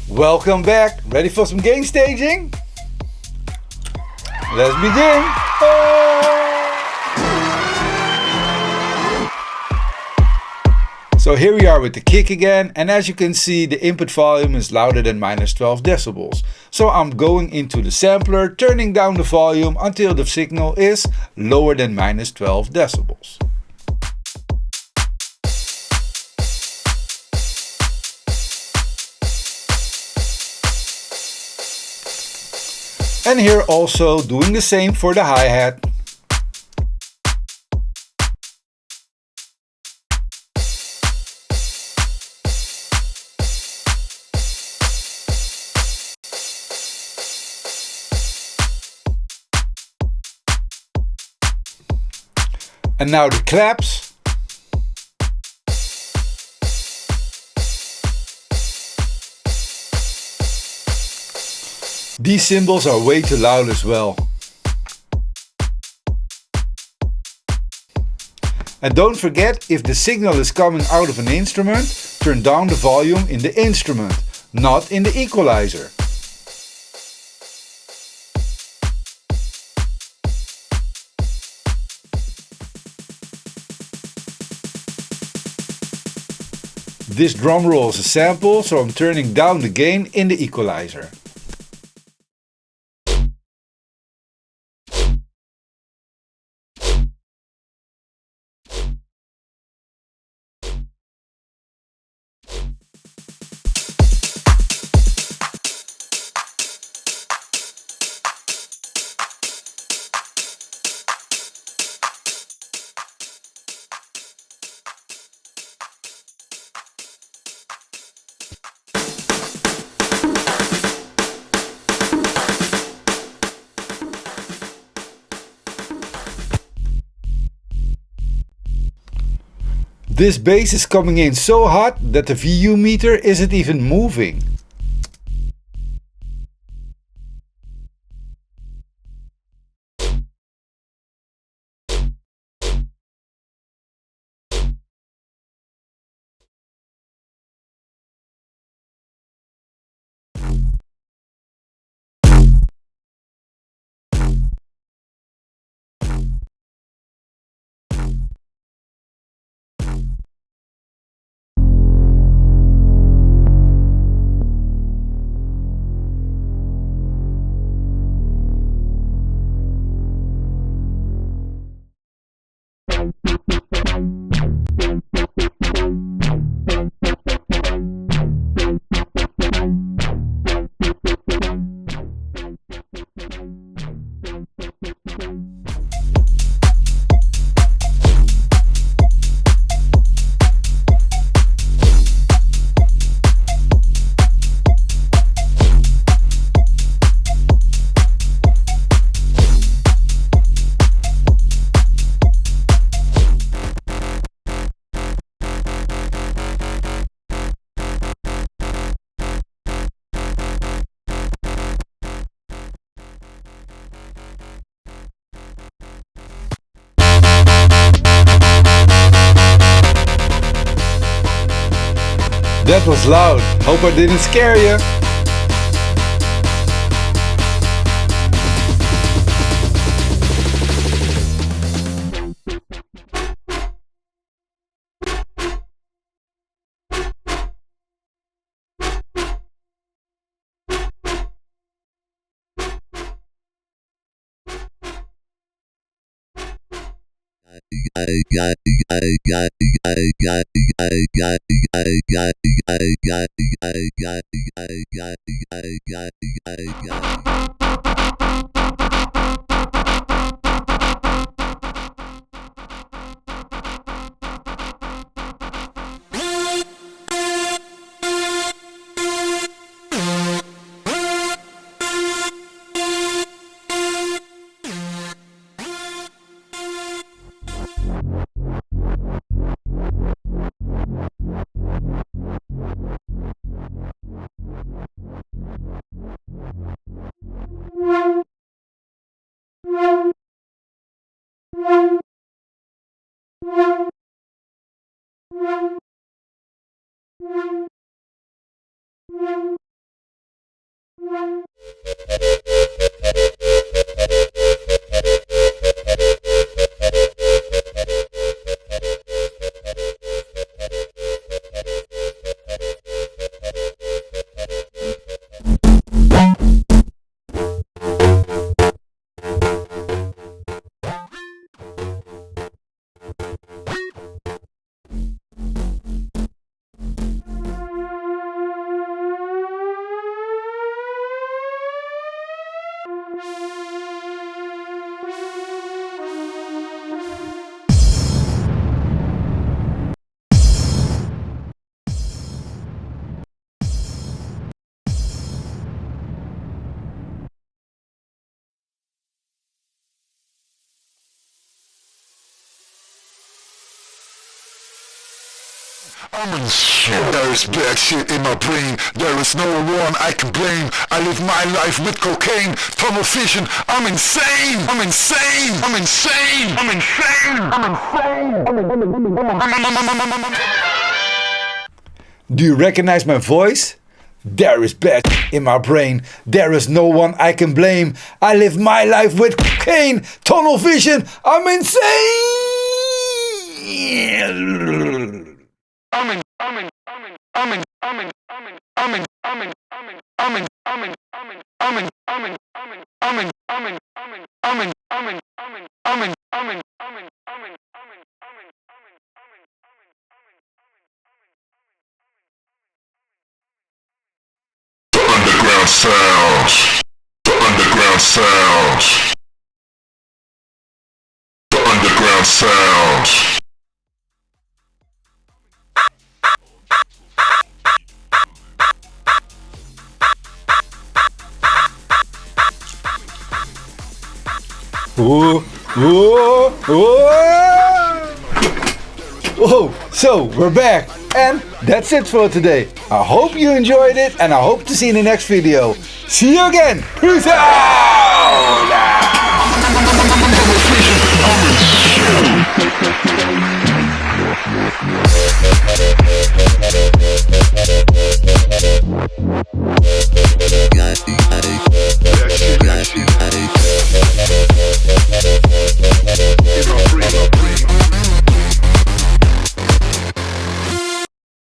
Welcome back. Ready for some gain staging? Let's begin. So here we are with the kick again, and as you can see the input volume is louder than -12 decibels. So I'm going into the sampler, turning down the volume until the signal is lower than -12 decibels. And here also doing the same for the hi-hat. And now the claps. These cymbals are way too loud as well. And don't forget, if the signal is coming out of an instrument, turn down the volume in the instrument, not in the equalizer. This drum roll is a sample, so I'm turning down the gain in the equalizer. This bass is coming in so hot that the VU meter isn't even moving. That was loud. Hope I didn't scare you. I'm in shit. There is bad shit in my brain. There is no one I can blame. I live my life with cocaine, tunnel vision. I'm insane. I'm insane. I'm insane. I'm insane. I'm insane. Do you recognize my voice? There is bad in my brain. There is no one I can blame. I live my life with cocaine, tunnel vision. I'm insane. Underground sounds. The underground sounds. The underground sounds. Whoa, whoa, whoa. Whoa, so we're back, and that's it for today. I hope you enjoyed it, and I hope to see you in the next video. See you again. Peace out.